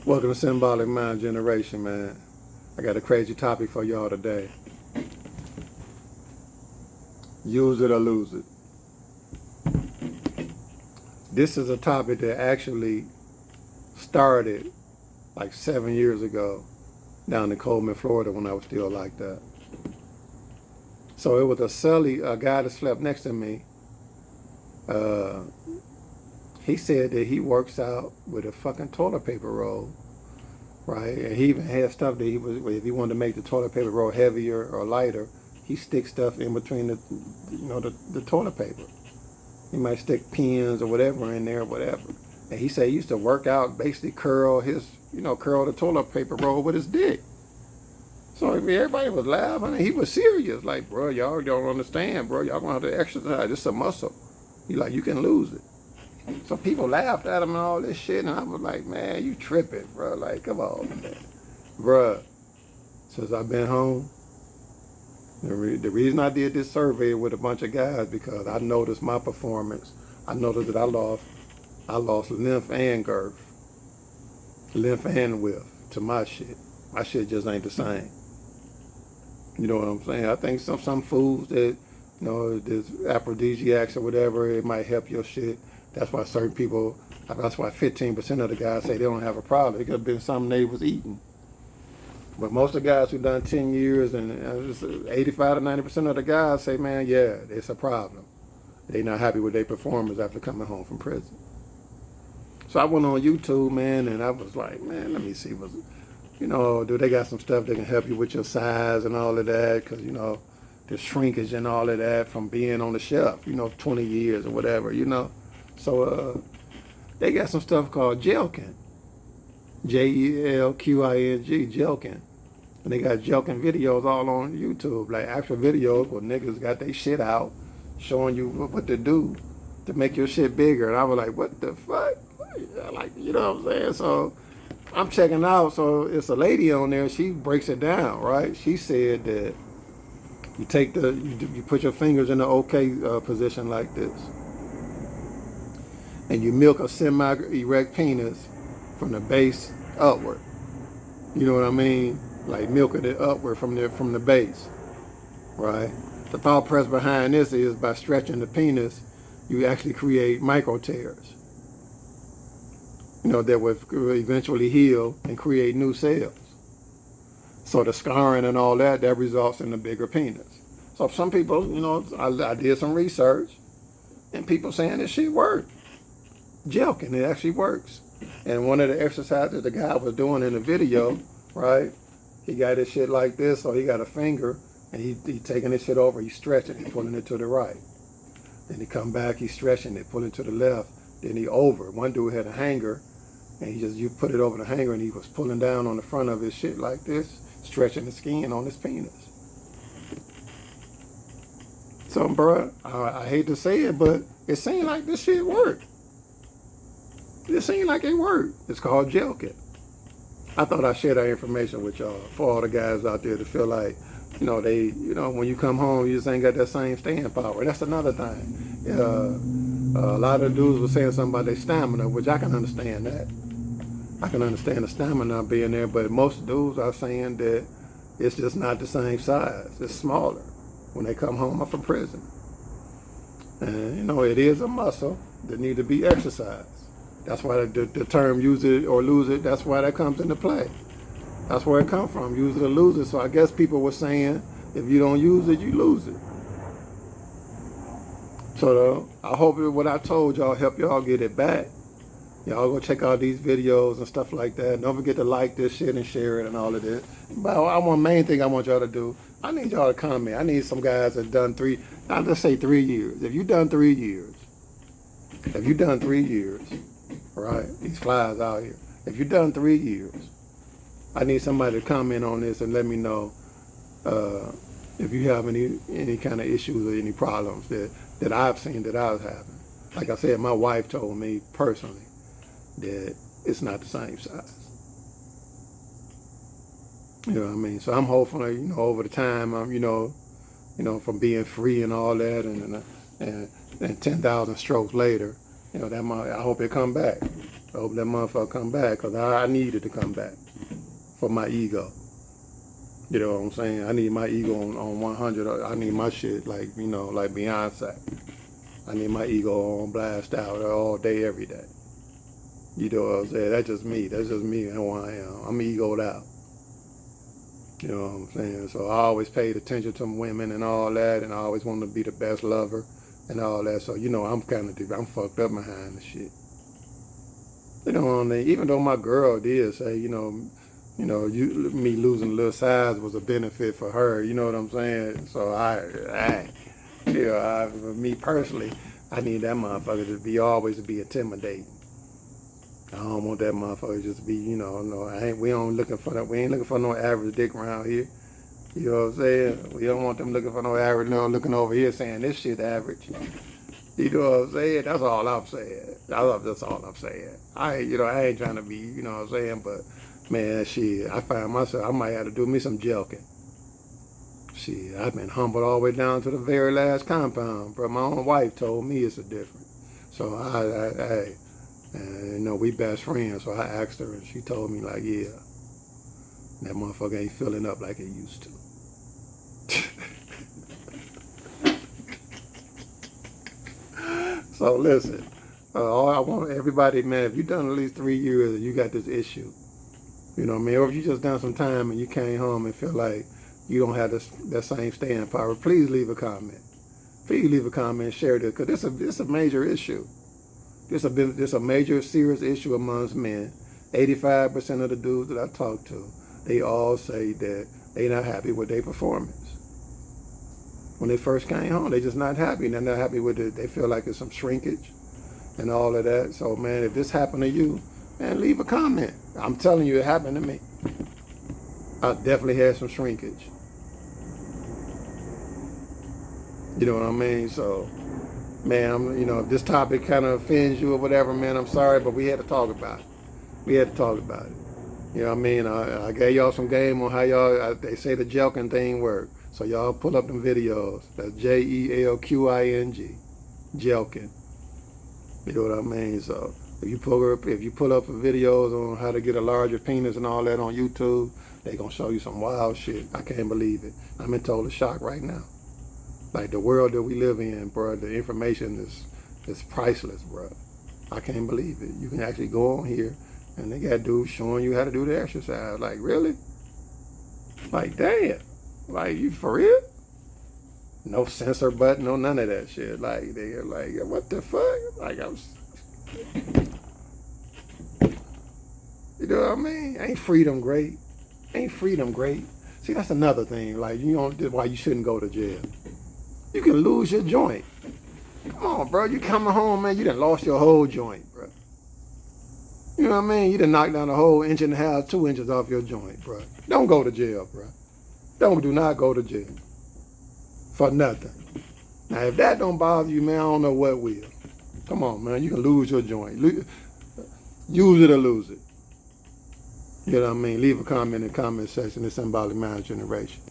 Welcome to Symbolic Mind Generation, man. I got a crazy topic for y'all today. Use it or lose it. This is a topic that actually started like 7 years ago down in Coleman, Florida when I was still like that. So it was a guy that slept next to me. He said that he works out with a fucking toilet paper roll, right? And he even had stuff that if he wanted to make the toilet paper roll heavier or lighter, he sticks stuff in between the toilet paper. He might stick pins or whatever in there, whatever. And he said he used to work out, basically curl the toilet paper roll with his dick. So everybody was laughing, and he was serious. Like, bro, y'all don't understand, bro. Y'all gonna have to exercise. It's a muscle. He like, you can lose it. So people laughed at him and all this shit, and I was like, man, you tripping, bro. Like, come on, man. Bro, since I've been home, the reason I did this survey with a bunch of guys, because I noticed my performance. I noticed that I lost length and girth, length and width to my shit. My shit just ain't the same. You know what I'm saying? I think some foods that, there's aphrodisiacs or whatever, it might help your shit. That's why that's why 15% of the guys say they don't have a problem. It could have been something they was eating. But most of the guys who done 10 years, and 85 to 90% of the guys say, man, yeah, it's a problem. They not happy with their performance after coming home from prison. So I went on YouTube, man, and I was like, man, let me see do they got some stuff that can help you with your size and all of that? Because, the shrinkage and all of that from being on the shelf, 20 years or whatever, So they got some stuff called Jelqin. Jelqing, Jelqin. And they got Jelqin videos all on YouTube, like actual videos where niggas got their shit out, showing you what to do to make your shit bigger. And I was like, what the fuck? Like, you know what I'm saying? So I'm checking out. So it's a lady on there. She breaks it down, right? She said that you put your fingers in the OK position like this, and you milk a semi-erect penis from the base upward. You know what I mean? Like milking it upward from the base, right? The thought process behind this is by stretching the penis, you actually create micro tears. That will eventually heal and create new cells. So the scarring and all that results in a bigger penis. So some people, I did some research, and people saying this shit works. Jelqin, it actually works. And one of the exercises the guy was doing in the video, right? He got his shit like this, so he got a finger, and he taking this shit over, he's stretching it, pulling it to the right. Then he come back, he's stretching it, pulling to the left. Then he over. One dude had a hanger, and you put it over the hanger, and he was pulling down on the front of his shit like this, stretching the skin on his penis. So, bro, I hate to say it, but it seemed like this shit worked. It seemed like it worked. It's called Jelqin. I thought I'd share that information with y'all for all the guys out there to feel like, when you come home, you just ain't got that same staying power. That's another thing. A lot of dudes were saying something about their stamina, which I can understand that. I can understand the stamina being there, but most dudes are saying that it's just not the same size. It's smaller when they come home from prison. And, it is a muscle that needs to be exercised. That's why the term use it or lose it, that's why that comes into play. That's where it comes from, use it or lose it. So I guess people were saying, if you don't use it, you lose it. So I hope what I told y'all help y'all get it back. Y'all go check out these videos and stuff like that. Don't forget to like this shit and share it and all of this. But main thing I want y'all to do, I need y'all to comment. I need some guys that done let's say 3 years. If you done 3 years, right? These flies out here. If you done 3 years, I need somebody to comment on this and let me know if you have any kind of issues or any problems that I've seen that I was having. Like I said, my wife told me personally that it's not the same size. You know what I mean? So I'm hopeful, over the time, from being free and all that, and 10,000 strokes later, I hope it come back. I hope that motherfucker come back, because I needed to come back for my ego. You know what I'm saying? I need my ego on 100. I need my shit like, you know, like Beyonce. I need my ego on blast out all day, every day. You know what I'm saying? That's just me. That's just me and who I am. I'm egoed out. You know what I'm saying? So I always paid attention to women and all that, and I always wanted to be the best lover and all that. So, you know, I'm fucked up behind the shit. You know what I mean? Even though my girl did say, me losing a little size was a benefit for her. You know what I'm saying? So for me personally, I need that motherfucker to always be intimidating. I don't want that motherfucker just to be, we ain't looking for no average dick around here. You know what I'm saying? We don't want them looking for no average, looking over here saying this shit average. You know what I'm saying? That's all I'm saying. That's all I'm saying. I ain't trying to be, you know what I'm saying? But man, shit, I find myself, I might have to do me some jelking. Shit, I've been humbled all the way down to the very last compound, bro. My own wife told me it's a difference. So we best friends. So I asked her, and she told me like, yeah, that motherfucker ain't filling up like it used to. So listen, all I want everybody, man, if you done at least 3 years and you got this issue, you know what I mean, or if you just done some time and you came home and feel like you don't have that same staying power, please leave a comment. Please leave a comment, share this, because this a major issue. This a major serious issue amongst men. 85% of the dudes that I talk to, they all say that they not happy with their performance. When they first came home, they just not happy. They're not happy with it. They feel like it's some shrinkage and all of that. So, man, if this happened to you, man, leave a comment. I'm telling you, it happened to me. I definitely had some shrinkage. You know what I mean? So, man, if this topic kind of offends you or whatever, man, I'm sorry, but we had to talk about it. We had to talk about it. You know what I mean? I gave y'all some game on how they say the jelking thing work. So y'all pull up them videos. That's JELQING, jelking. You know what I mean? So if you pull up videos on how to get a larger penis and all that on YouTube, they gonna show you some wild shit. I can't believe it. I'm in total shock right now. Like the world that we live in, bro, the information is priceless, bro. I can't believe it. You can actually go on here and they got dudes showing you how to do the exercise. Like, really? Like, damn. Like, you for real? No censor button, no none of that shit. Like, they're like, what the fuck? Like, you know what I mean? Ain't freedom great? Ain't freedom great? See, that's another thing. Like, that's why you shouldn't go to jail. You can lose your joint. Come on, bro. You coming home, man, you done lost your whole joint, bro. You know what I mean? You done knocked down a whole 1.5 inches, 2 inches off your joint, bro. Don't go to jail, bro. Do not go to jail. For nothing. Now, if that don't bother you, man, I don't know what will. Come on, man. You can lose your joint. Use it or lose it. You know what I mean? Leave a comment in the comment section. It's Symbolic Mind Generation.